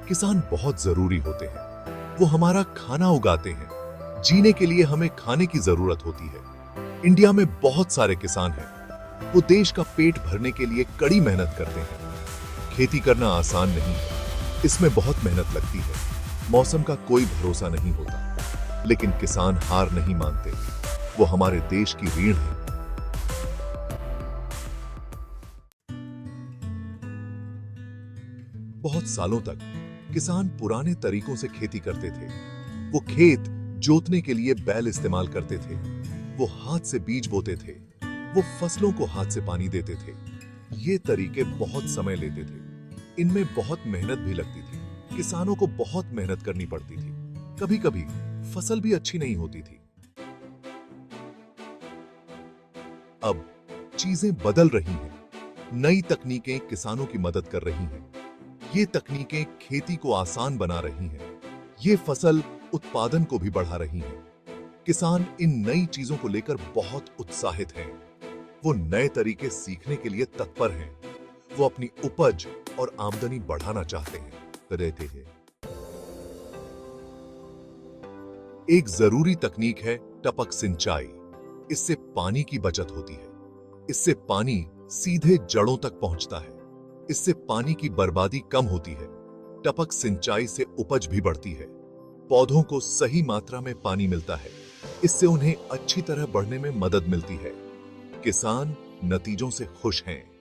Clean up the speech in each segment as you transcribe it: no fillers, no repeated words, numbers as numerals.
किसान बहुत जरूरी होते हैं। वो हमारा खाना उगाते हैं। जीने के लिए हमें खाने की जरूरत होती है। इंडिया में बहुत सारे किसान हैं। वो देश का पेट भरने के लिए कड़ी मेहनत करते हैं। खेती करना आसान नहीं है। इसमें बहुत मेहनत लगती है। मौसम का कोई भरोसा नहीं होता। लेकिन किसान हार नहीं मानते। वो हमारे देश की रीढ़ है। बहुत सालों तक किसान पुराने तरीकों से खेती करते थे। वो खेत जोतने के लिए बैल इस्तेमाल करते थे। वो हाथ से बीज बोते थे। वो फसलों को हाथ से पानी देते थे। ये तरीके बहुत समय लेते थे। इनमें बहुत मेहनत भी लगती थी। किसानों को बहुत मेहनत करनी पड़ती थी। कभी-कभी फसल भी अच्छी नहीं होती थी। अब चीजें बदल रही हैं। नई तकनीकें किसानों की मदद कर रही हैं। ये तकनीकें खेती को आसान बना रही हैं। ये फसल उत्पादन को भी बढ़ा रही हैं। किसान इन नई चीजों को लेकर बहुत उत्साहित हैं। वो नए तरीके सीखने के लिए तत्पर हैं। वो अपनी उपज और आमदनी बढ़ाना चाहते हैं। रहते हैं। एक जरूरी तकनीक है टपक सिंचाई। इससे पानी की बचत होती है। इससे पानी सीधे जड़ों तक पहुंचता है। इससे पानी की बर्बादी कम होती है। टपक सिंचाई से उपज भी बढ़ती है। पौधों को सही मात्रा में पानी मिलता है। इससे उन्हें अच्छी तरह बढ़ने में मदद मिलती है। किसान नतीजों से खुश हैं।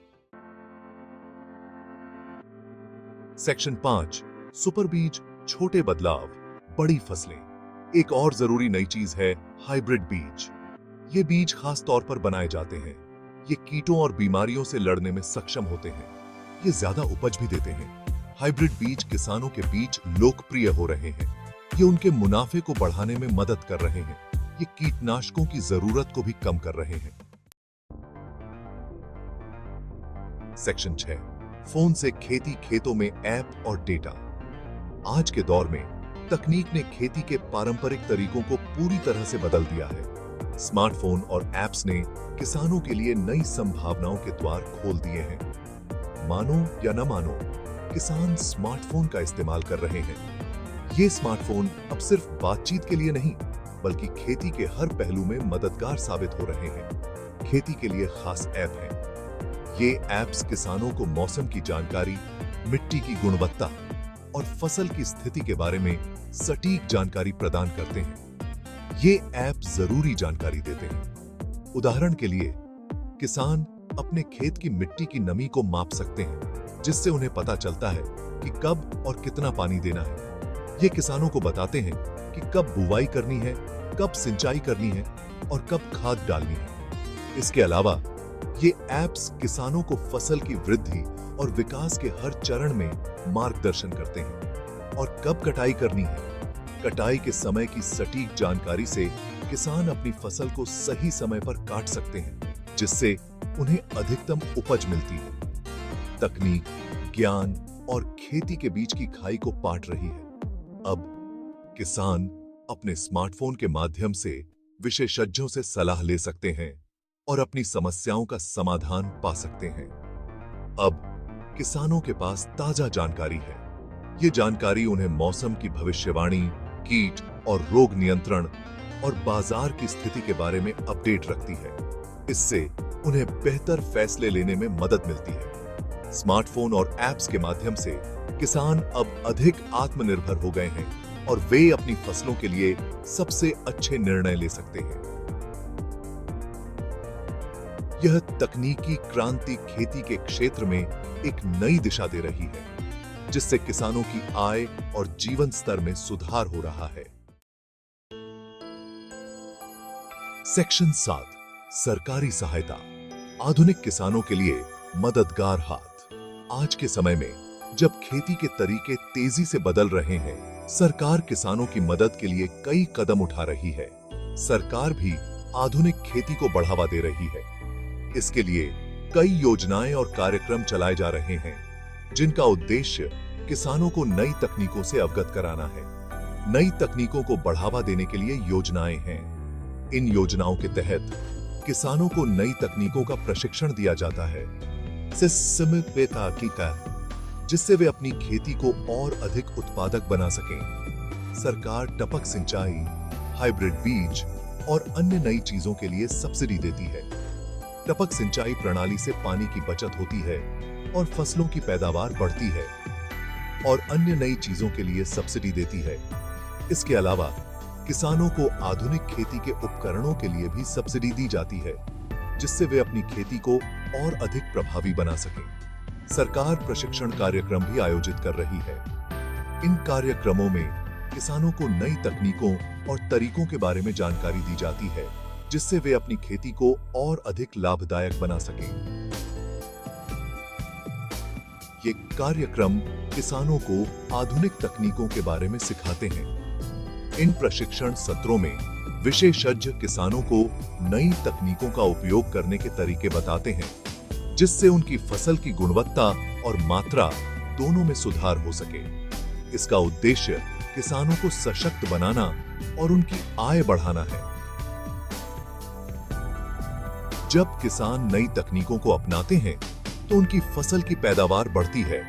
सेक्शन 5 सुपर बीज, छोटे बदलाव, बड़ी फसलें। एक और जरूरी नई चीज है हाइब्रिड बीज। ये बीज खास तौर पर बनाए जाते हैं। ये कीटों और बीमारियों से लड़ने में सक्षम होते हैं। ये ज्यादा उपज भी देते हैं। हाइब्रिड बीज किसानों के बीच लोकप्रिय हो रहे हैं। ये उनके मुनाफे को बढ़ाने में मदद कर रहे हैं। ये कीटनाशकों की जरूरत को भी कम कर रहे हैं। सेक्शन 6 फोन से खेती, खेतों में ऐप और डेटा। आज के दौर में तकनीक ने खेती के पारंपरिक तरीकों को पूरी तरह से बदल दिया है। स्मार्टफोन और ऐप्स ने किसानों के लिए नई संभावनाओं के द्वार खोल दिए हैं। मानो या न मानो, किसान स्मार्टफोन का इस्तेमाल कर रहे हैं। ये स्मार्टफोन अब सिर्फ बातचीत के लिए नहीं, बल्कि खेती के हर पहलू में मददगार साबित हो रहे हैं। खेती के लिए खास ऐप हैं। ये ऐप्स किसानों को मौसम की जानकारी, मिट्टी की गुणवत्ता और फसल की स्थिति के बारे में सटीक जानकारी प्रदान करते हैं। ये ऐप जरूरी जानकारी देते हैं। उदाहरण के लिए, किसान अपने खेत की मिट्टी की नमी को माप सकते हैं, जिससे उन्हें पता चलता है कि कब और कितना पानी देना है। ये किसानों को बताते हैं कि कब बुवाई करनी है, कब सिंचाई करनी है और कब खाद डालनी है। इसके अलावा ये ऐप्स किसानों को फसल की वृद्धि और विकास के हर चरण में मार्गदर्शन करते हैं। और कब कटाई करनी है, कटाई के समय की सटीक जानकारी से किसान अपनी फसल को सही समय पर काट सकते हैं, जिससे उन्हें अधिकतम उपज मिलती है। तकनीक, ज्ञान और खेती के बीच की खाई को पाट रही है। अब किसान अपने स्मार्टफोन के माध्यम से विशेषज्ञों से सलाह ले सकते हैं और अपनी समस्याओं का समाधान पा सकते हैं। अब किसानों के पास ताजा जानकारी है। ये जानकारी उन्हें मौसम की भविष्यवाणी, कीट और रोग नियंत्रण और बाजार की स्थिति के बारे में अपडेट रखती है। इससे उन्हें बेहतर फैसले लेने में मदद मिलती है। स्मार्टफोन और ऐप्स के माध्यम से किसान अब अधिक आत्मनिर्भर हो गए हैं और वे अपनी फसलों के लिए सबसे अच्छे निर्णय ले सकते हैं। यह तकनीकी क्रांति खेती के क्षेत्र में एक नई दिशा दे रही है, जिससे किसानों की आय और जीवन स्तर में सुधार हो रहा है। सेक्शन 7 सरकारी सहायता, आधुनिक किसानों के लिए मददगार हाथ। आज के समय में जब खेती के तरीके तेजी से बदल रहे हैं, सरकार किसानों की मदद के लिए कई कदम उठा रही है। सरकार भी आधुनिक खेती को बढ़ावा दे रही है। इसके लिए कई योजनाएं और कार्यक्रम चलाए जा रहे हैं, जिनका उद्देश्य किसानों को नई तकनीकों से अवगत कराना है। नई तकनीकों को बढ़ावा देने के लिए योजनाएं हैं। इन योजनाओं के तहत किसानों को नई तकनीकों का प्रशिक्षण दिया जाता है। जिससे वे अपनी खेती को और अधिक उत्पादक बना सकें। सरकार टपक सिंचाई, हाइब्रिड बीज और अन्य नई चीजों के लिए सब्सिडी देती है। टपक सिंचाई प्रणाली से पानी की बचत होती है और फसलों की पैदावार बढ़ती है, और अन्य नई चीजों के लिए सब्सिडी देती है। इसके अलावा किसानों को आधुनिक खेती के उपकरणों के लिए भी सब्सिडी दी जाती है, जिससे वे अपनी खेती को और अधिक प्रभावी बना सकें। सरकार प्रशिक्षण कार्यक्रम भी आयोजित कर रही है। इन कार्यक्रमों में किसानों को नई तकनीकों और तरीकों के बारे में जानकारी दी जाती है, जिससे वे अपनी खेती को और अधिक लाभदायक बना सकें। ये कार्यक्रम किसानों को आधुनिक तकनीकों के बारे में सिखाते हैं। इन प्रशिक्षण सत्रों में विशेषज्ञ किसानों को नई तकनीकों का उपयोग करने के तरीके बताते हैं, जिससे उनकी फसल की गुणवत्ता और मात्रा दोनों में सुधार हो सके। इसका उद्देश्य किसानों को सशक्त बनाना और उनकी आय बढ़ाना है। जब किसान नई तकनीकों को अपनाते हैं, तो उनकी फसल की पैदावार बढ़ती है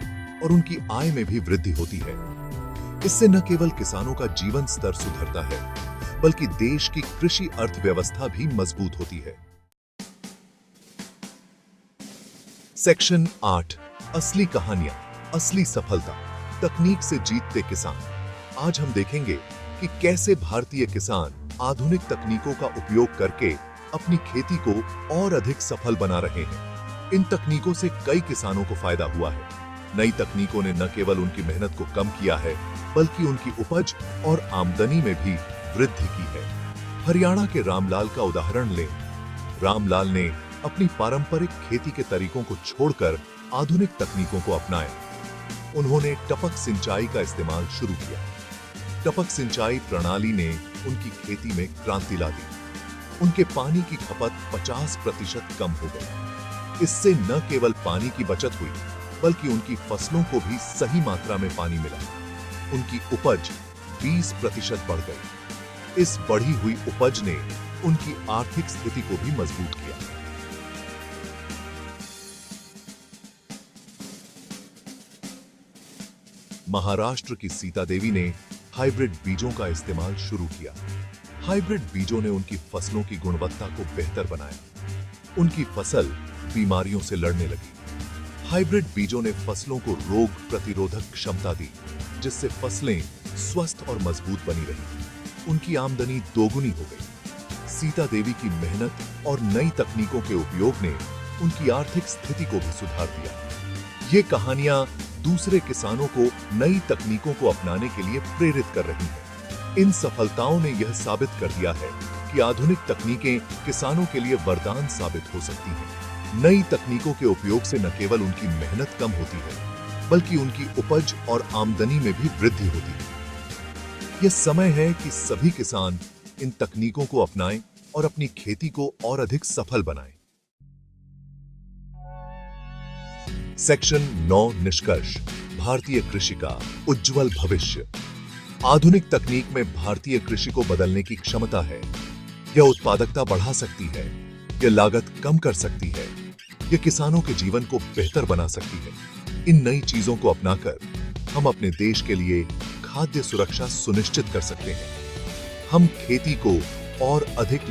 और उनकी आय में भी वृद्धि होती है। इससे न केवल किसानों का जीवन स्तर सुधरता है, बल्कि देश की कृषि अर्थव्यवस्था भी मजबूत होती है। सेक्शन 8, असली कहानियां, असली सफलता, तकनीक से जीतते किसान। आज हम देखेंगे कि कैसे भारतीय किसान आधुनिक तकनीकों का उपयोग करके अपनी खेती को और अधिक सफल बना रहे हैं। इन तकनीकों से कई किसानों को फायदा हुआ है। नई तकनीकों ने न केवल उनकी मेहनत को कम किया है, बल्कि उनकी उपज और आमदनी में भी वृद्धि की है। हरियाणा के रामलाल का उदाहरण लें। रामलाल ने अपनी पारंपरिक खेती के तरीकों को छोड़कर आधुनिक तकनीकों को अपनाया। उन्होंने टपक सिंचाई का इस्तेमाल शुरू किया। टपक सिंचाई प्रणाली ने उनकी खेती में क्रांति ला दी। उनके पानी की खपत 50% कम हो गई। इससे न केवल पानी की बचत हुई, बल्कि उनकी फसलों को भी सही मात्रा में पानी मिला। उनकी उपज 20% बढ़ गई। इस बढ़ी हुई उपज ने उनकी आर्थिक स्थिति को भी मजबूत किया। महाराष्ट्र की सीता देवी ने हाइब्रिड बीजों का इस्तेमाल शुरू किया। हाइब्रिड बीजों ने उनकी फसलों की गुणवत्ता को बेहतर बनाया। उनकी फसल बीमारियों से लड़ने लगी। हाइब्रिड बीजों ने फसलों को रोग प्रतिरोधक क्षमता दी, जिससे फसलें स्वस्थ और मजबूत बनी रही। उनकी आमदनी दोगुनी हो गई। सीता देवी की मेहनत और नई तकनीकों के उपयोग ने उनकी आर्थिक स्थिति को भी सुधार दिया। ये कहानियां दूसरे किसानों को नई तकनीकों को अपनाने के लिए प्रेरित कर रही हैं। इन सफलताओं ने यह साबित कर दिया है कि आधुनिक तकनीकें किसानों के लिए वरदान साबित हो सकती हैं। नई तकनीकों के उपयोग से न केवल उनकी मेहनत कम होती है, बल्कि उनकी उपज और आमदनी में भी वृद्धि होती है। यह समय है कि सभी किसान इन तकनीकों को अपनाएं और अपनी खेती को और अधिक सफल बनाएं। सेक्शन 9, निष्कर्ष, भारतीय कृषि का उज्जवल भविष्य। आधुनिक तकनीक में भारतीय कृषि को बदलने की क्षमता है। यह उत्पादकता बढ़ा सकती है, यह लागत कम कर सकती है, यह किसानों के जीवन को बेहतर बना सकती है। इन नई चीजों को अपनाकर हम अपने देश के लिए खाद्य सुरक्षा सुनिश्चित कर सकते हैं। हम खेती को और अधिक